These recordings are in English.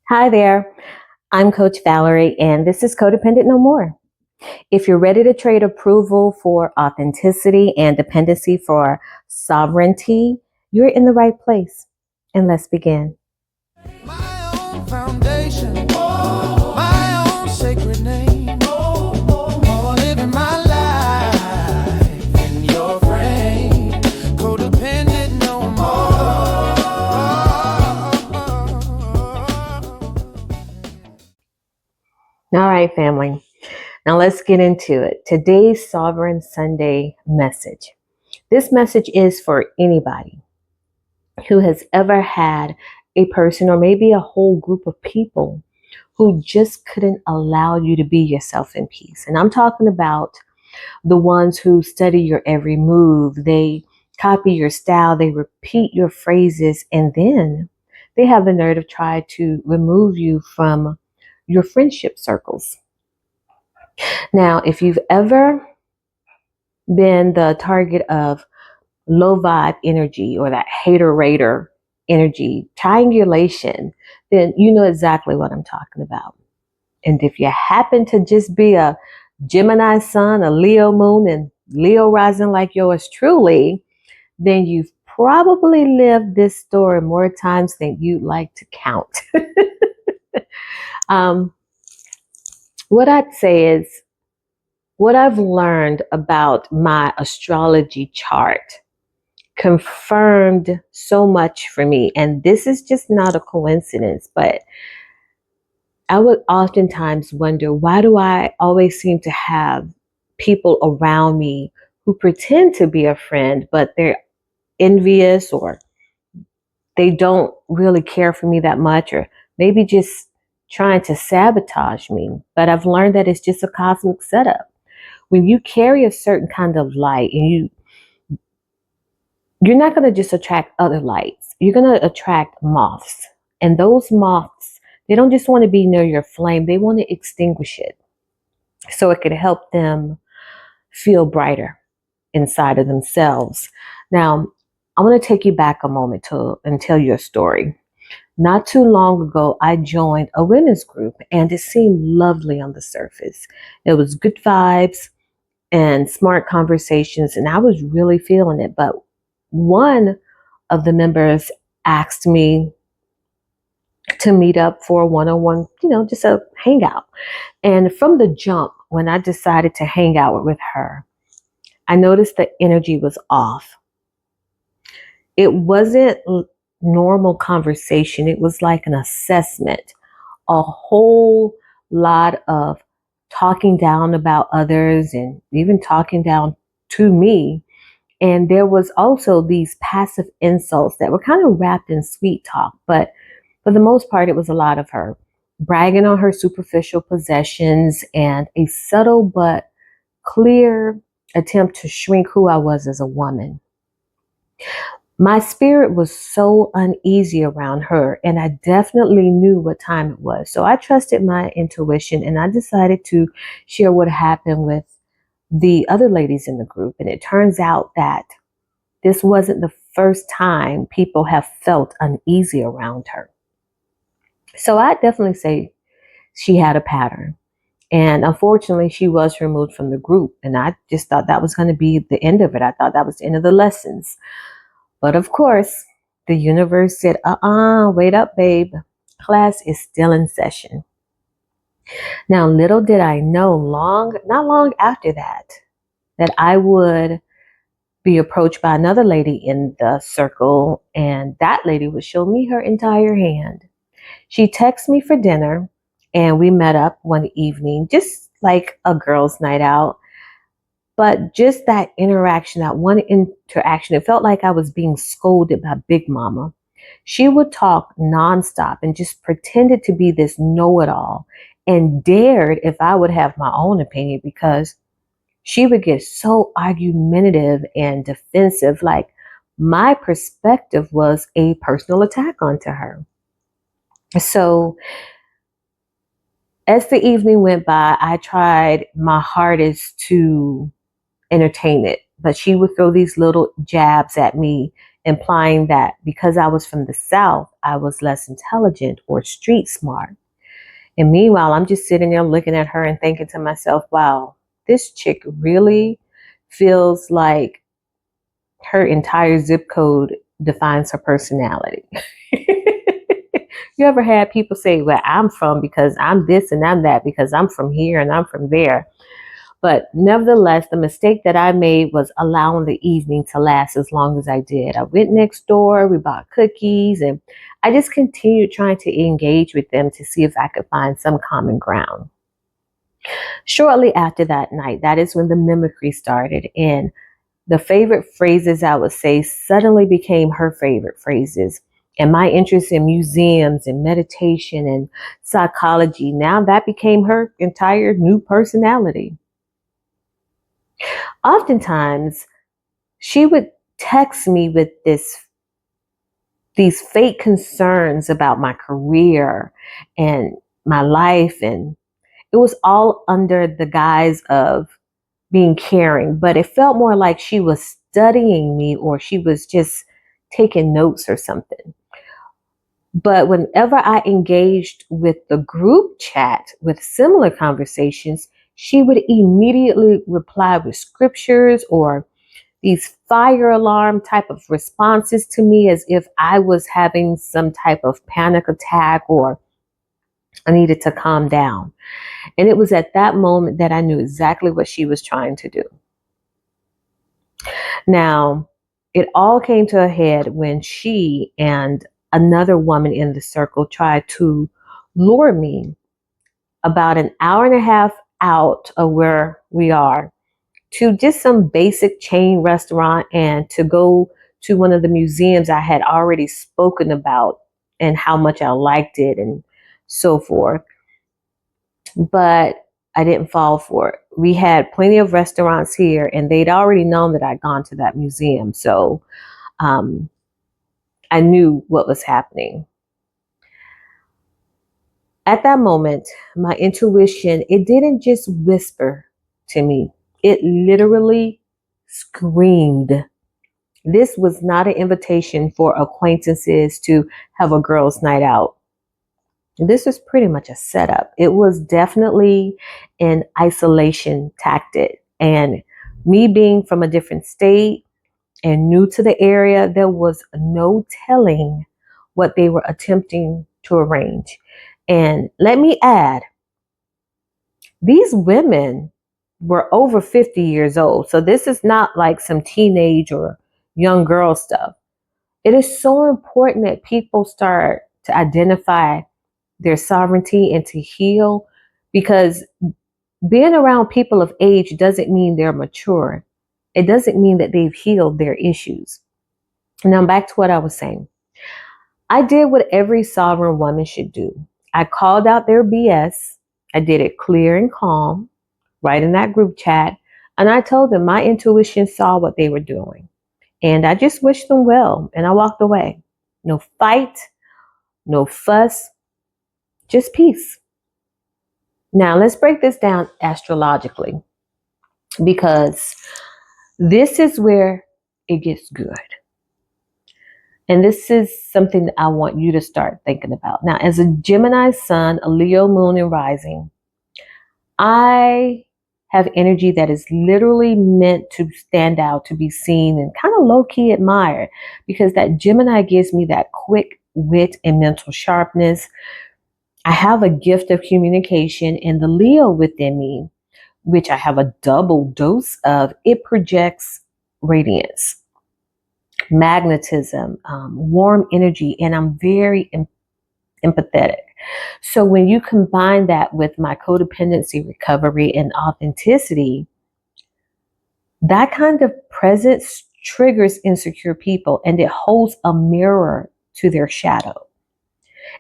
Hi there, I'm Coach Valerie, and this is Codependent No More. If you're ready to trade approval for authenticity and dependency for sovereignty, you're in the right place. And let's begin. My own foundation, my own sacred name. Living my life in your frame. Codependent no All right, family. Now let's get into it. Today's Sovereign Sunday message. This message is for anybody who has ever had a person or maybe a whole group of people who just couldn't allow you to be yourself in peace. And I'm talking about the ones who study your every move. They copy your style, they repeat your phrases, and then they have the nerve to try to remove you from your friendship circles. Now, if you've ever been the target of low vibe energy or that hater rater energy, triangulation, then you know exactly what I'm talking about. And if you happen to just be a Gemini sun, a Leo moon, and Leo rising like yours truly, then you've probably lived this story more times than you'd like to count. um, what I'd say is what I've learned about my astrology chart confirmed so much for me. And this is just not a coincidence, but I would oftentimes wonder, why do I always seem to have people around me who pretend to be a friend, but they're envious or they don't really care for me that much, or maybe just trying to sabotage me. But I've learned that it's just a cosmic setup. When you carry a certain kind of light and you're not going to just attract other lights. You're going to attract moths. And those moths, they don't just want to be near your flame. They want to extinguish it so it could help them feel brighter inside of themselves. Now, I want to take you back a moment and tell you a story. Not too long ago, I joined a women's group and it seemed lovely on the surface. It was good vibes and smart conversations, and I was really feeling it. But one of the members asked me to meet up for a one-on-one, just a hangout. And from the jump, when I decided to hang out with her, I noticed the energy was off. It wasn't normal conversation. It was like an assessment, a whole lot of talking down about others and even talking down to me. And there was also these passive insults that were kind of wrapped in sweet talk. But for the most part, it was a lot of her bragging on her superficial possessions and a subtle but clear attempt to shrink who I was as a woman. My spirit was so uneasy around her, and I definitely knew what time it was. So I trusted my intuition and I decided to share what happened with the other ladies in the group. And it turns out that this wasn't the first time people have felt uneasy around her. So I definitely say she had a pattern. And unfortunately, she was removed from the group. And I just thought that was going to be the end of it. I thought that was the end of the lessons. But of course, the universe said, wait up, babe. Class is still in session. Now, little did I know not long after that I would be approached by another lady in the circle, and that lady would show me her entire hand. She texted me for dinner, and we met up one evening, just like a girls' night out. But just that interaction, that one interaction, it felt like I was being scolded by Big Mama. She would talk nonstop and just pretended to be this know-it-all and dared if I would have my own opinion, because she would get so argumentative and defensive, like my perspective was a personal attack onto her. So as the evening went by, I tried my hardest to entertain it, but she would throw these little jabs at me implying that because I was from the South, I was less intelligent or street smart. And meanwhile, I'm just sitting there looking at her and thinking to myself, wow, this chick really feels like her entire zip code defines her personality. You ever had people say, well, I'm from because I'm this and I'm that because I'm from here and I'm from there. But nevertheless, the mistake that I made was allowing the evening to last as long as I did. I went next door, we bought cookies, and I just continued trying to engage with them to see if I could find some common ground. Shortly after that night, that is when the mimicry started, and the favorite phrases I would say suddenly became her favorite phrases. And my interest in museums and meditation and psychology, now that became her entire new personality. Oftentimes, she would text me with these fake concerns about my career and my life, and it was all under the guise of being caring, but it felt more like she was studying me or she was just taking notes or something. But whenever I engaged with the group chat with similar conversations, she would immediately reply with scriptures or these fire alarm type of responses to me as if I was having some type of panic attack or I needed to calm down. And it was at that moment that I knew exactly what she was trying to do. Now, it all came to a head when she and another woman in the circle tried to lure me about an hour and a half out of where we are to just some basic chain restaurant and to go to one of the museums I had already spoken about and how much I liked it and so forth. But I didn't fall for it. We had plenty of restaurants here and they'd already known that I'd gone to that museum. So um, I knew what was happening. At that moment, my intuition, it didn't just whisper to me. It literally screamed. This was not an invitation for acquaintances to have a girls' night out. This was pretty much a setup. It was definitely an isolation tactic. And me being from a different state and new to the area, there was no telling what they were attempting to arrange. And let me add, these women were over 50 years old. So this is not like some teenage or young girl stuff. It is so important that people start to identify their sovereignty and to heal, because being around people of age doesn't mean they're mature. It doesn't mean that they've healed their issues. Now back to what I was saying. I did what every sovereign woman should do. I called out their BS. I did it clear and calm, right in that group chat. And I told them my intuition saw what they were doing. And I just wished them well. And I walked away. No fight, no fuss, just peace. Now let's break this down astrologically, because this is where it gets good. And this is something that I want you to start thinking about. Now, as a Gemini sun, a Leo moon and rising, I have energy that is literally meant to stand out, to be seen, and kind of low key admired, because that Gemini gives me that quick wit and mental sharpness. I have a gift of communication, and the Leo within me, which I have a double dose of, it projects radiance, magnetism, warm energy, and I'm very empathetic. So when you combine that with my codependency recovery and authenticity, that kind of presence triggers insecure people and it holds a mirror to their shadow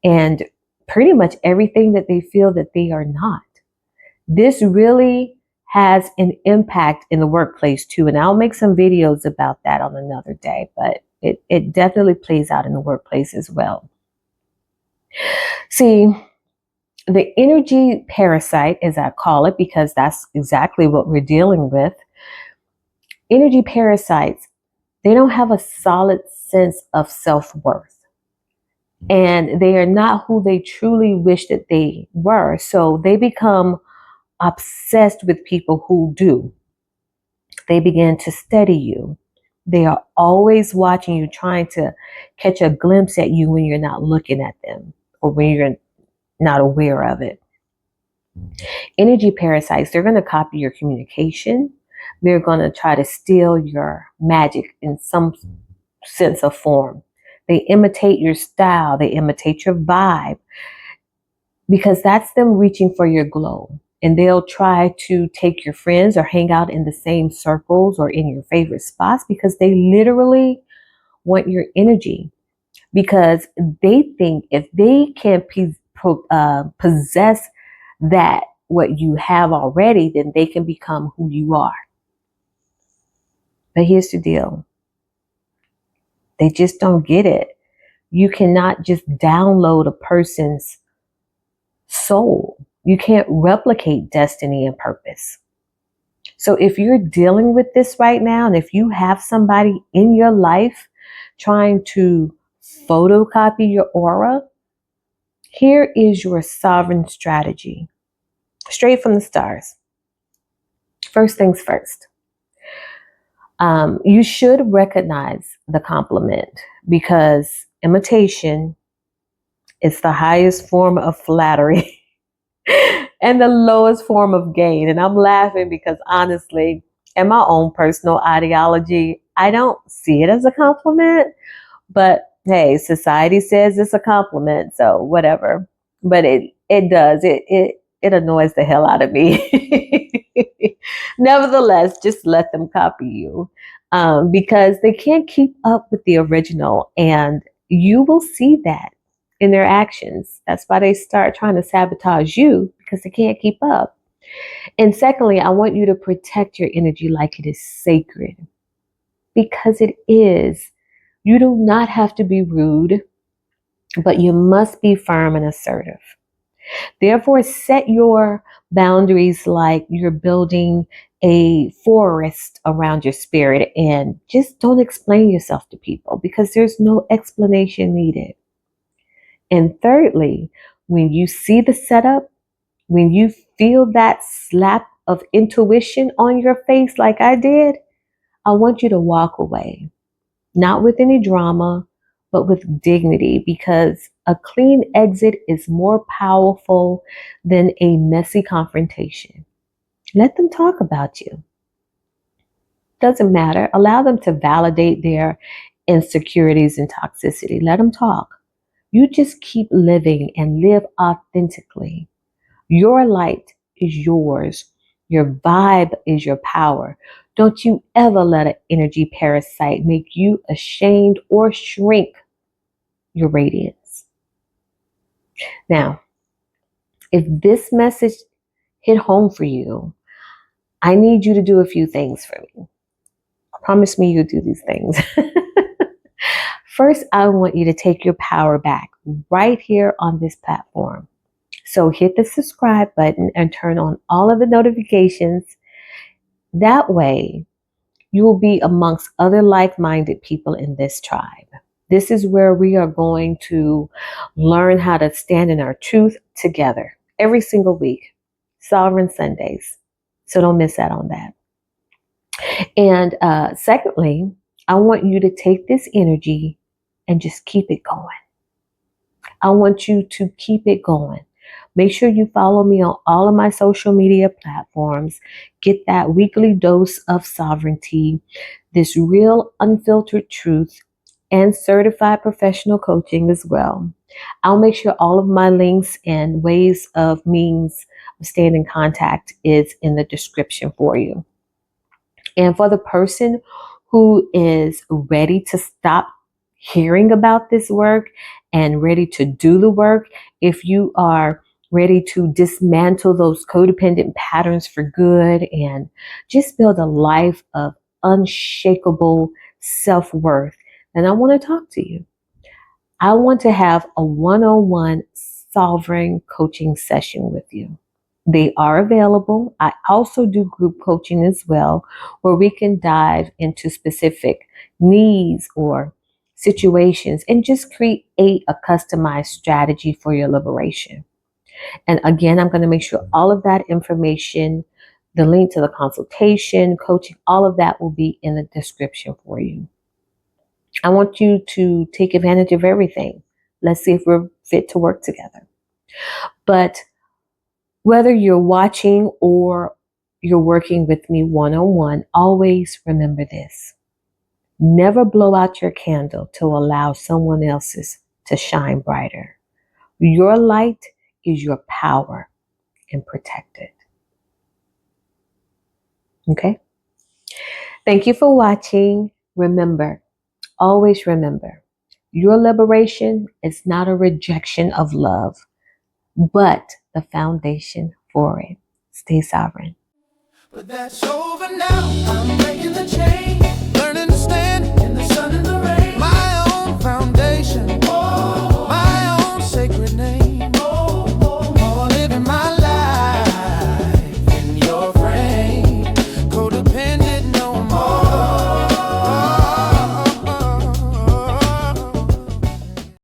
and pretty much everything that they feel that they are not. This really has an impact in the workplace too. And I'll make some videos about that on another day, but it definitely plays out in the workplace as well. See, the energy parasite, as I call it, because that's exactly what we're dealing with. Energy parasites, They don't have a solid sense of self-worth. And they are not who they truly wish that they were. So they become obsessed with people who do. They begin to study you. They are always watching you, trying to catch a glimpse at you when you're not looking at them or when you're not aware of it. Energy parasites, they're going to copy your communication. They're going to try to steal your magic in some sense of form. They imitate your style, they imitate your vibe, because that's them reaching for your glow. And they'll try to take your friends or hang out in the same circles or in your favorite spots because they literally want your energy. Because they think if they can possess that, what you have already, then they can become who you are. But here's the deal, they just don't get it. You cannot just download a person's soul. You can't replicate destiny and purpose. So if you're dealing with this right now, and if you have somebody in your life trying to photocopy your aura, here is your sovereign strategy, straight from the stars. First things first. You should recognize the compliment, because imitation is the highest form of flattery and the lowest form of gain. And I'm laughing because honestly, in my own personal ideology, I don't see it as a compliment. But hey, society says it's a compliment, so whatever. But it does. It annoys the hell out of me. Nevertheless, just let them copy you, because they can't keep up with the original, and you will see that in their actions. That's why they start trying to sabotage you, because they can't keep up. And secondly, I want you to protect your energy like it is sacred, because it is. You do not have to be rude, but you must be firm and assertive. Therefore, set your boundaries like you're building a forest around your spirit, and just don't explain yourself to people, because there's no explanation needed. And thirdly, when you see the setup, when you feel that slap of intuition on your face like I did, I want you to walk away. Not with any drama, but with dignity, because a clean exit is more powerful than a messy confrontation. Let them talk about you. Doesn't matter. Allow them to validate their insecurities and toxicity. Let them talk. You just keep living and live authentically. Your light is yours. Your vibe is your power. Don't you ever let an energy parasite make you ashamed or shrink your radiance. Now, if this message hit home for you, I need you to do a few things for me. Promise me you'll do these things. First, I want you to take your power back right here on this platform. So hit the subscribe button and turn on all of the notifications. That way, you will be amongst other like-minded people in this tribe. This is where we are going to learn how to stand in our truth together every single week. Sovereign Sundays. So don't miss out on that. And secondly, I want you to take this energy and just keep it going. I want you to keep it going. Make sure you follow me on all of my social media platforms. Get that weekly dose of sovereignty, this real unfiltered truth, and certified professional coaching as well. I'll make sure all of my links and ways of means of staying in contact is in the description for you. And for the person who is ready to stop hearing about this work and ready to do the work, if you are ready to dismantle those codependent patterns for good and just build a life of unshakable self-worth, then I want to talk to you. I want to have a one-on-one sovereign coaching session with you. They are available. I also do group coaching as well, where we can dive into specific needs or situations, and just create a customized strategy for your liberation. And again, I'm going to make sure all of that information, the link to the consultation, coaching, all of that will be in the description for you. I want you to take advantage of everything. Let's see if we're fit to work together. But whether you're watching or you're working with me one-on-one, always remember this. Never blow out your candle to allow someone else's to shine brighter. Your light is your power, and protect it. Okay? Thank you for watching. Remember, always remember, your liberation is not a rejection of love, but the foundation for it. Stay sovereign. But that's over now. I'm breaking the chain.